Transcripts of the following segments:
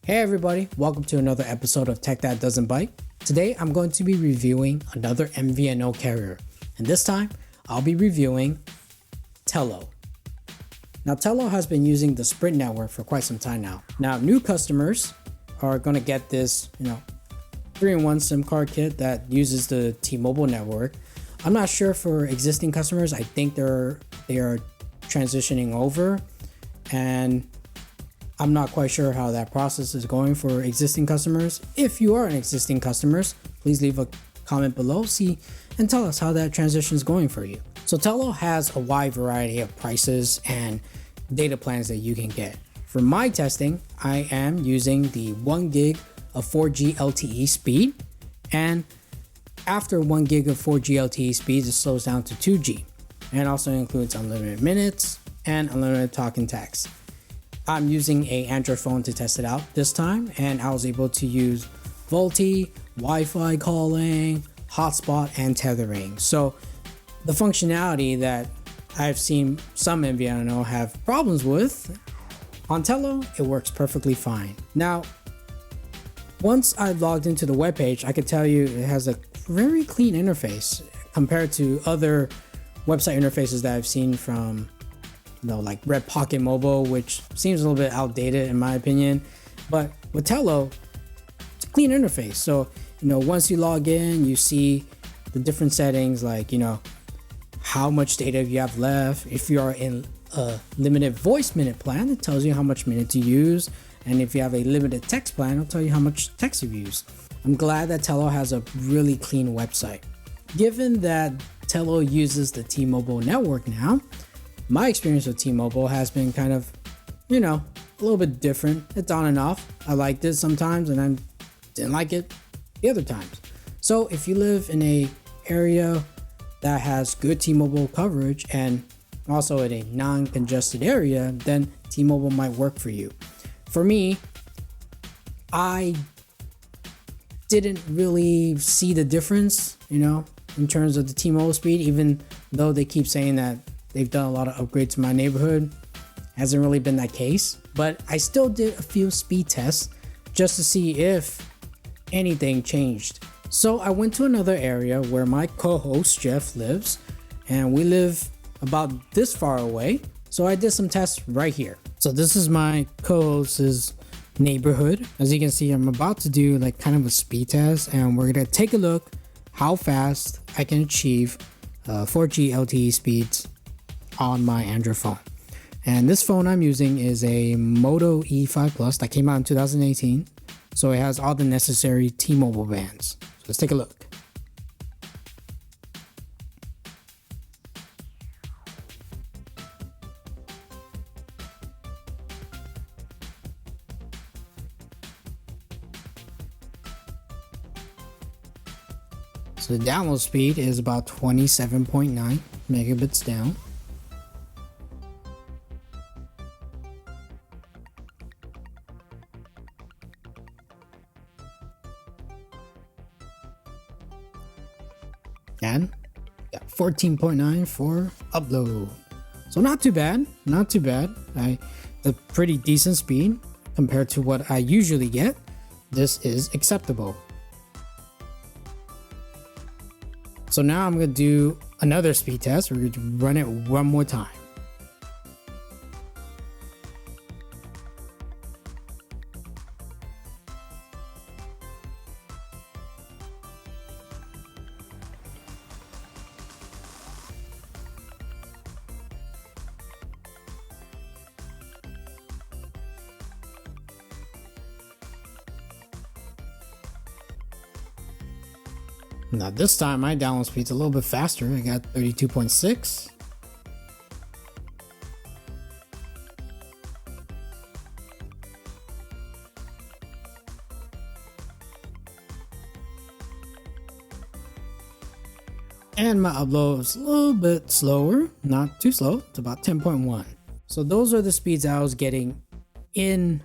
Hey everybody, welcome to another episode of Tech That Doesn't Bite. Today I'm going to be reviewing another MVNO carrier, and this time I'll be reviewing Tello. Now Tello has been using the Sprint network for quite some time now. Now new customers are going to get this, 3-in-1 SIM card kit that uses the T-Mobile network. I'm not sure for existing customers. I think they are transitioning over, and I'm not quite sure how that process is going for existing customers. If you are an existing customer, please leave a comment below, and tell us how that transition is going for you. So Tello has a wide variety of prices and data plans that you can get. For my testing, I am using the 1 gig of 4G LTE speed, and after 1 gig of 4G LTE speed, it slows down to 2G, and also includes unlimited minutes and unlimited talk and text. I'm using an Android phone to test it out this time, and I was able to use VoLTE, Wi-Fi calling, hotspot, and tethering. So the functionality that I've seen some MVNO have problems with, on Tello, it works perfectly fine. Now, once I logged into the webpage, I could tell you it has a very clean interface compared to other website interfaces that I've seen from like Red Pocket Mobile, which seems a little bit outdated in my opinion. But with Tello, it's a clean interface. So, once you log in, you see the different settings, like, how much data you have left. If you are in a limited voice minute plan, it tells you how much minutes you use. And if you have a limited text plan, it'll tell you how much text you've used. I'm glad that Tello has a really clean website. Given that Tello uses the T-Mobile network now, my experience with T-Mobile has been kind of, a little bit different. It's on and off. I liked it sometimes and I didn't like it the other times. So if you live in a area that has good T-Mobile coverage and also in a non-congested area, then T-Mobile might work for you. For me, I didn't really see the difference, in terms of the T-Mobile speed, even though they keep saying that they've done a lot of upgrades to my neighborhood. Hasn't really been that case, but I still did a few speed tests just to see if anything changed. So I went to another area where my co-host Jeff lives, and we live about this far away. So I did some tests right here. So this is my co-host's neighborhood. As you can see, I'm about to do like kind of a speed test, and we're gonna take a look how fast I can achieve 4G LTE speeds on my Android phone. And this phone I'm using is a Moto E5 Plus that came out in 2018. So it has all the necessary T-Mobile bands. So let's take a look. So the download speed is about 27.9 megabits down. And 14.9 for upload. So not too bad, a pretty decent speed compared to what I usually get. This is acceptable. So now I'm going to do another speed test. We're going to run it one more time. Now this time my download speed's a little bit faster. I got 32.6. And my upload is a little bit slower, not too slow. It's about 10.1. So those are the speeds I was getting in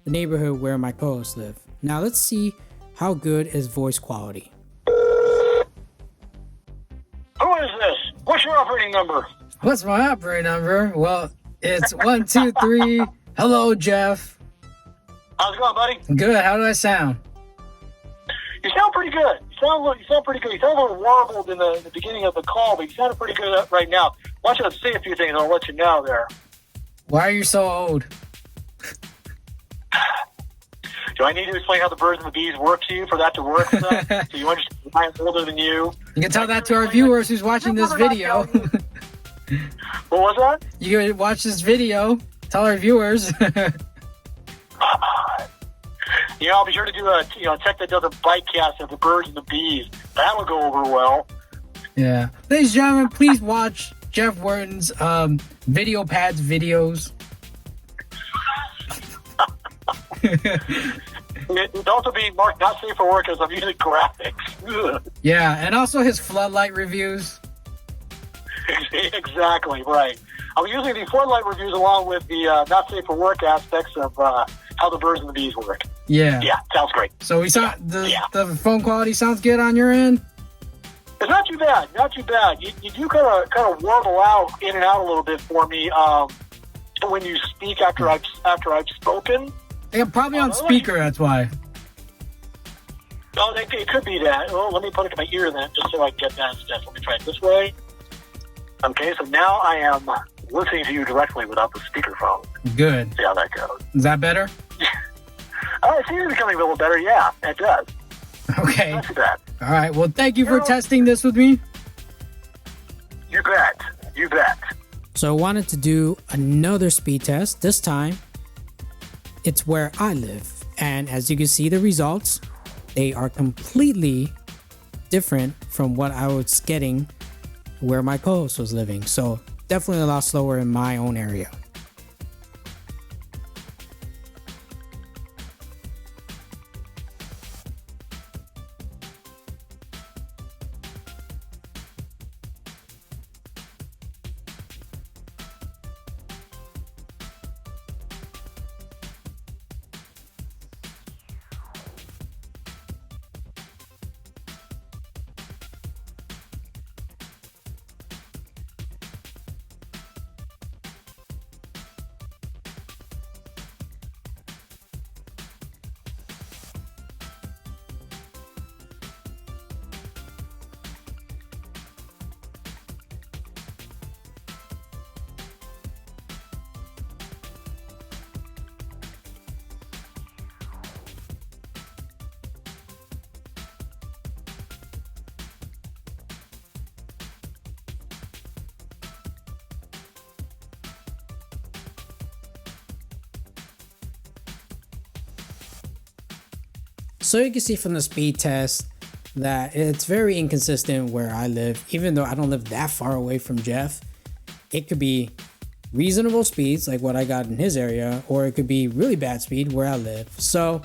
the neighborhood where my co-hosts live. Now let's see how good is voice quality. Who is this? What's your operating number? What's my operating number? Well, it's 123. Hello, Jeff. How's it going, buddy? Good. How do I sound? You sound pretty good. You sound pretty good. You sound a little warbled in the beginning of the call, but you sounded pretty good right now. Why don't you say a few things and I'll let you know there. Why are you so old? Do I need to explain how the birds and the bees work to you for that to work? So you understand why I'm older than you? You can tell that to our viewers who's watching this video. What was that? You can watch this video. Tell our viewers. I'll be sure to do a Tech That Doesn't Bite cast of the birds and the bees. That'll go over well. Yeah. Ladies and gentlemen, please watch Jeff Wharton's video pads videos. It's also being marked not safe for work as I'm using graphics. Yeah, and also his floodlight reviews. Exactly, right. I'm using the floodlight reviews along with the not safe for work aspects of how the birds and the bees work. Yeah. Yeah, sounds great. So the phone quality sounds good on your end? It's not too bad. Not too bad. You do kind of warble out in and out a little bit for me when you speak after I've spoken. Yeah, probably on speaker, that's why. Oh, it could be that. Well, let me put it to my ear then, just so I can get that stuff. Let me try it this way. Okay, so now I am listening to you directly without the speakerphone. Good. See how that goes. Is that better? It seems to be becoming a little better. Yeah, it does. Okay. Not too bad. All right. Well, thank you for testing this with me. You bet. You bet. So I wanted to do another speed test. This time, it's where I live. And as you can see, the results, they are completely different from what I was getting where my co-host was living. So definitely a lot slower in my own area. So you can see from the speed test that it's very inconsistent where I live. Even though I don't live that far away from Jeff, it could be reasonable speeds like what I got in his area, or it could be really bad speed where I live. So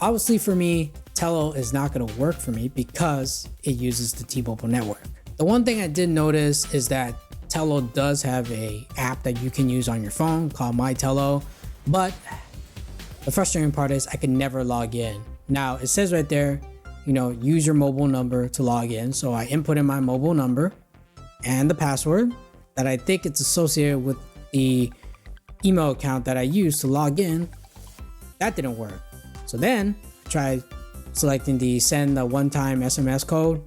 obviously for me, Tello is not going to work for me because it uses the T-Mobile network. The one thing I did notice is that Tello does have a app that you can use on your phone called My Tello, but the frustrating part is I can never log in. Now it says right there, use your mobile number to log in. So I input in my mobile number and the password that I think it's associated with the email account that I used to log in. That didn't work. So then I tried selecting the send the one-time SMS code.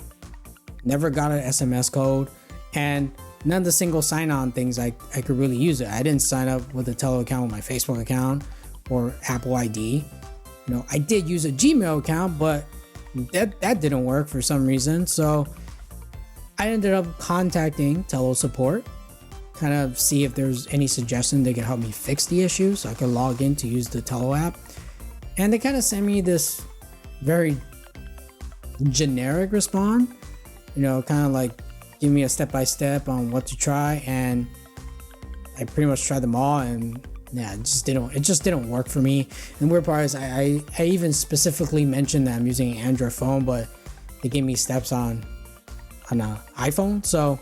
Never got an SMS code, and none of the single sign-on things I could really use it. I didn't sign up with a Tello account with my Facebook account or Apple ID. I did use a Gmail account, but that didn't work for some reason. So I ended up contacting Tello support, kind of see if there's any suggestion they could help me fix the issue so I could log in to use the Tello app. And they kind of sent me this very generic response, kind of like give me a step-by-step on what to try. And I pretty much tried them all, and yeah, it just didn't work for me. And the weird part is I even specifically mentioned that I'm using an Android phone, but they gave me steps on an iPhone. So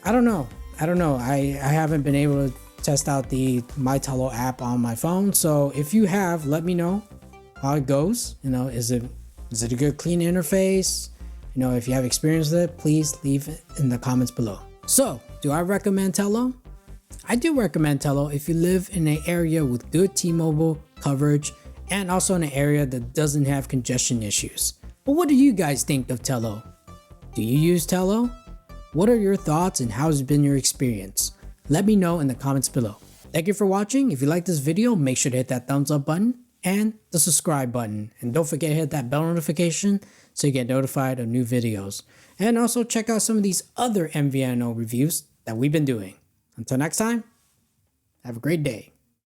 I don't know. I haven't been able to test out the My Tello app on my phone. So if you have, let me know how it goes. Is it a good clean interface? If you have experience with it, please leave it in the comments below. So do I recommend Tello? I do recommend Tello if you live in an area with good T-Mobile coverage and also in an area that doesn't have congestion issues. But what do you guys think of Tello? Do you use Tello? What are your thoughts and how has been your experience? Let me know in the comments below. Thank you for watching. If you like this video, make sure to hit that thumbs up button and the subscribe button. And don't forget to hit that bell notification so you get notified of new videos. And also check out some of these other MVNO reviews that we've been doing. Until next time, have a great day.